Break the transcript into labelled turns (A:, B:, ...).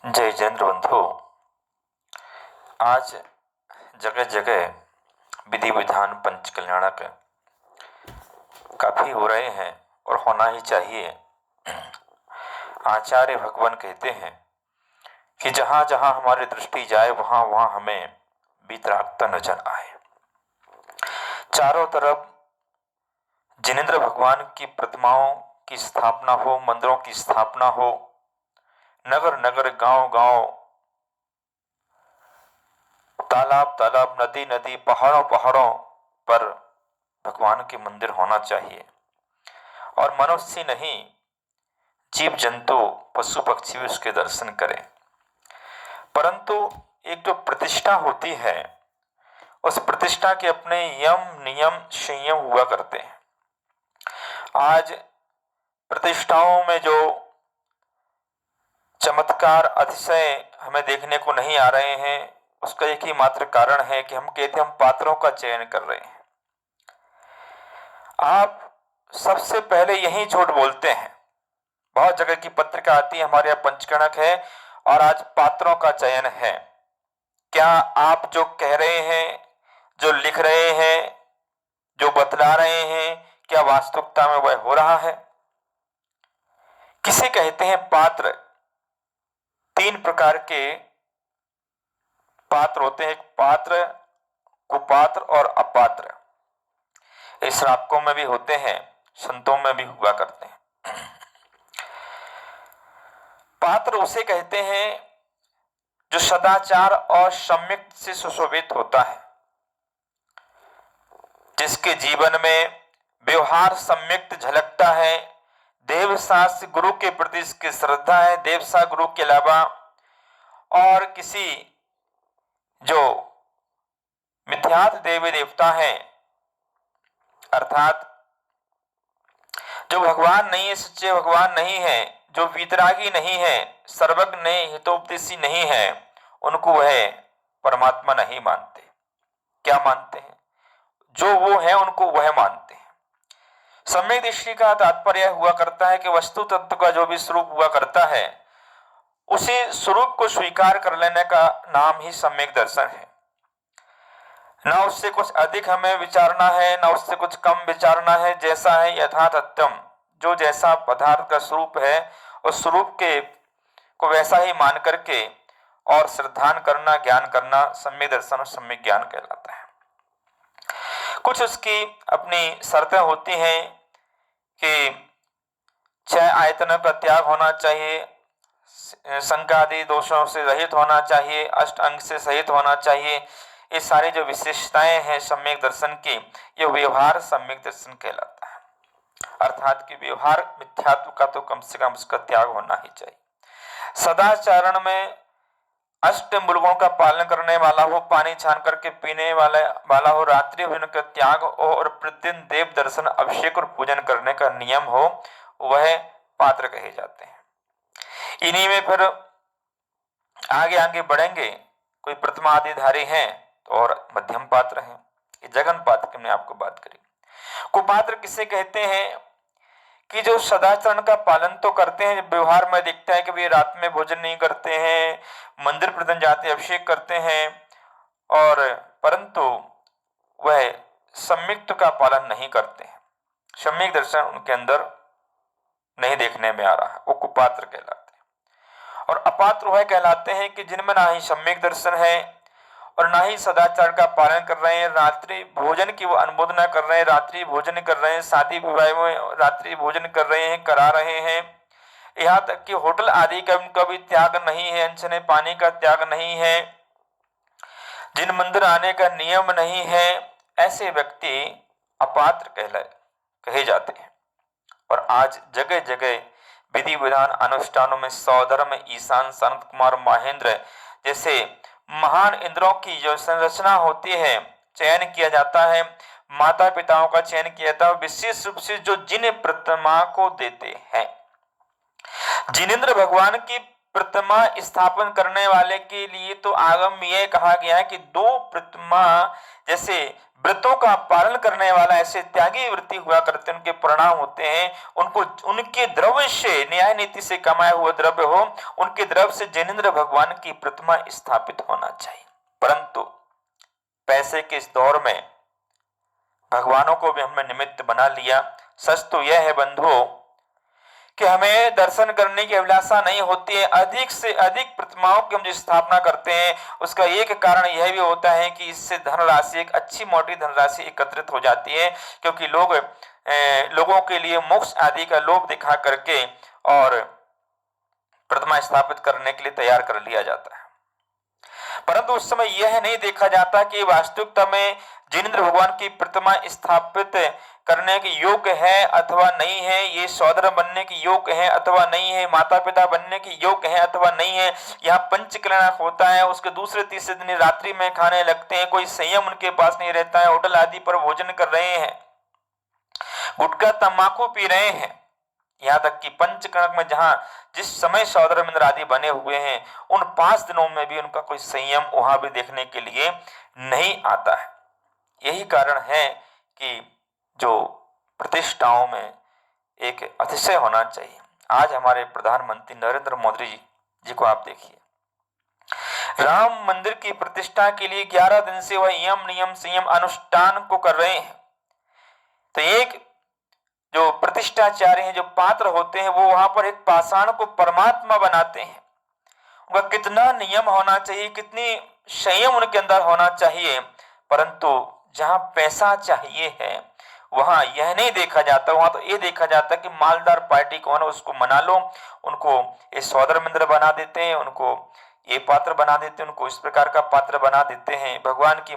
A: जय जिनेन्द्र बंधु। आज जगह जगह विधि विधान पंच कल्याणक काफी हो रहे हैं और होना ही चाहिए। आचार्य भगवान कहते हैं कि जहां जहां हमारी दृष्टि जाए वहां वहां हमें वितरागता नजर आए। चारों तरफ जिनेन्द्र भगवान की प्रतिमाओं की स्थापना हो, मंदिरों की स्थापना हो, नगर नगर गांव गांव, तालाब तालाब, नदी नदी, पहाड़ों पहाड़ों पर भगवान के मंदिर होना चाहिए। और मनुष्य नहीं, जीव जंतु पशु पक्षी भी उसके दर्शन करें। परंतु एक जो प्रतिष्ठा होती है, उस प्रतिष्ठा के अपने यम नियम संयम हुआ करते हैं। आज प्रतिष्ठाओं में जो चमत्कार अतिशय हमें देखने को नहीं आ रहे हैं, उसका एक ही मात्र कारण है कि हम कहते हम पात्रों का चयन कर रहे हैं। आप सबसे पहले यही झूठ बोलते हैं। बहुत जगह की पत्रिका आती है, हमारे यहाँ पंचकणक है और आज पात्रों का चयन है। क्या आप जो कह रहे हैं, जो लिख रहे हैं, जो बतला रहे हैं, क्या वास्तविकता में वह हो रहा है? किसे कहते हैं पात्र? तीन प्रकार के पात्र होते हैं, एक पात्र, कुपात्र और अपात्र। ये श्रावकों में भी होते हैं, संतों में भी हुआ करते हैं। पात्र उसे कहते हैं जो सदाचार और सम्यक से सुशोभित होता है, जिसके जीवन में व्यवहार सम्यक झलकता है, देवशास्त्र गुरु के प्रति इसकी श्रद्धा है, देवसा गुरु के अलावा और किसी जो मिथ्यात्व देवी देवता है, अर्थात जो भगवान नहीं है, सच्चे भगवान नहीं है, जो वीतरागी नहीं है, सर्वज्ञ नहीं, हितोपदेशी नहीं है, उनको वह परमात्मा नहीं मानते। क्या मानते हैं? जो वो है उनको वह मानते हैं। सम्यक दृष्टि का तात्पर्य हुआ करता है कि वस्तु तत्व का जो भी स्वरूप हुआ करता है, उसी स्वरूप को स्वीकार कर लेने का नाम ही सम्यक दर्शन है। ना उससे कुछ अधिक हमें विचारना है, ना उससे कुछ कम विचारना है। जैसा है यथातथ्यम, जो जैसा पदार्थ का स्वरूप है उस स्वरूप के को वैसा ही मान करके और श्रद्धान करना, ज्ञान करना सम्यक दर्शन और सम्यक ज्ञान कहलाता है। कुछ उसकी अपनी शर्तें होती हैं कि 6 आयतनों का त्याग होना चाहिए, संकादि दोषों से रहित होना चाहिए, अष्ट अंग से सहित होना चाहिए। ये सारी जो विशेषताएं हैं सम्यक दर्शन की, ये व्यवहार सम्यक दर्शन कहलाता है। अर्थात कि व्यवहार मिथ्यात्व का तो कम से कम उसका त्याग होना ही चाहिए। सदाचरण में अष्ट मुर्गों का पालन करने वाला हो, पानी छान करके पीने वाला हो, रात्रि भोजन का त्याग हो और प्रतिदिन देव दर्शन, अभिषेक और पूजन करने का नियम हो, वह पात्र कहे जाते हैं। इन्हीं में फिर आगे आगे बढ़ेंगे, कोई प्रतिमा आदिधारी है तो और मध्यम पात्र है। ये जगन पात्र की हमने आपको बात करी। कुपात्र किसे कहते हैं कि जो सदाचरण का पालन तो करते हैं, व्यवहार में दिखता है कि वे रात में भोजन नहीं करते हैं, मंदिर प्रतिदिन जाते, अभिषेक करते हैं, और परंतु वह सम्यक का पालन नहीं करते हैं। सम्यक दर्शन उनके अंदर नहीं देखने में आ रहा है, वो कुपात्र कहलाते हैं। और अपात्र वह कहलाते हैं कि जिनमें ना ही सम्यक दर्शन है और ना ही सदाचार का पालन कर रहे हैं, रात्रि भोजन की वो अनुमोदना कर रहे हैं, रात्रि भोजन कर रहे हैं, शादी विवाह में रात्रि भोजन कर रहे हैं, करा रहे हैं, यहाँ तक कि होटल आदि का उनका भी त्याग नहीं है, अनछने पानी का त्याग नहीं है, जिन मंदिर आने का नियम नहीं है, ऐसे व्यक्ति अपात्र कहे जाते हैं। और आज जगह जगह विधि विधान अनुष्ठानों में सौधर्म, ईशान, संत कुमार, महेंद्र जैसे महान इंद्रों की जो संरचना होती है, चयन किया जाता है, माता पिताओं का चयन किया जाता है, विशेष रूप से जो जिन प्रतिमा को देते हैं। जिनेन्द्र भगवान की प्रतिमा स्थापन करने वाले के लिए तो आगम में यह कहा गया है कि दो प्रतिमा जैसे व्रतों का पालन करने वाला ऐसे त्यागी वृत्ति हुआ करते उनके परिणाम होते हैं, उनको उनके द्रव्य से न्याय नीति से कमाया हुआ द्रव्य हो, उनके द्रव्य से जिनेंद्र भगवान की प्रतिमा स्थापित होना चाहिए। परंतु पैसे के इस दौर में भगवानों को भी हमने निमित्त बना लिया। सच तो यह है बंधुओं कि हमें दर्शन करने की अभिलाषा नहीं होती है, अधिक से अधिक प्रतिमाओं की हम जो स्थापना करते हैं उसका एक कारण यह भी होता है कि इससे धनराशि, एक अच्छी मोटी धनराशि एकत्रित हो जाती है, क्योंकि लोगों के लिए मोक्ष आदि का लोभ दिखा करके और प्रतिमा स्थापित करने के लिए तैयार कर लिया जाता है। परंतु उस समय यह नहीं देखा जाता कि वास्तविकता में जिनेंद्र भगवान की प्रतिमा स्थापित करने के योग्य है अथवा नहीं है, ये सौदर बनने के योग्य है अथवा नहीं है, माता पिता बनने के योग्य है अथवा नहीं है। यहाँ पंचकल्याण होता है, उसके दूसरे तीसरे दिन रात्रि में खाने लगते हैं, कोई संयम उनके पास नहीं रहता है, होटल आदि पर भोजन कर रहे हैं, गुटखा तंबाकू पी रहे हैं। यहाँ तक कि पंचकर्म में जहां जिस समय सौदर मिंद्र आदि बने हुए हैं उन 5 दिनों में भी उनका कोई संयम वहां भी देखने के लिए नहीं आता है। यही कारण है कि जो प्रतिष्ठाओं में एक अतिशय होना चाहिए। आज हमारे प्रधानमंत्री नरेंद्र मोदी जी को आप देखिए, राम मंदिर की प्रतिष्ठा के लिए 11 दिन से वह यम नियम संयम अनुष्ठान को कर रहे हैं। तो एक जो प्रतिष्ठाचार्य हैं, जो पात्र होते हैं, वो वहां पर एक पाषाण को परमात्मा बनाते हैं। उनका कितना नियम होना चाहिए, कितनी संयम उनके अंदर होना चाहिए। परंतु जहां पैसा चाहिए है वहां यह नहीं देखा जाता, वहां तो ये देखा जाता कि मालदार पार्टी कौन है उसको मना लो, उनको ये सौदर मिंद्र बना देते हैं, उनको ये पात्र बना देते हैं, उनको इस प्रकार का पात्र बना देते हैं। भगवान की